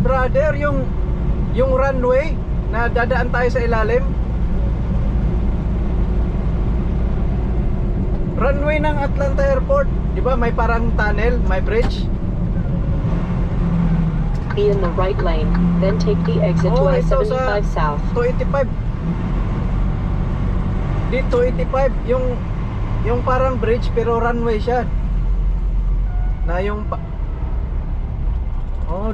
brother, yung runway na dadaan tayo sa ilalim. Runway ng Atlanta Airport, di ba? May parang tunnel, may bridge. Be in the right lane, then take the exit to I-75 South. 285. Di 285, yung parang bridge pero runway siya. Na yung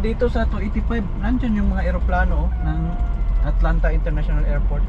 dito sa 285, nandiyan yung mga eroplano ng Atlanta International Airport.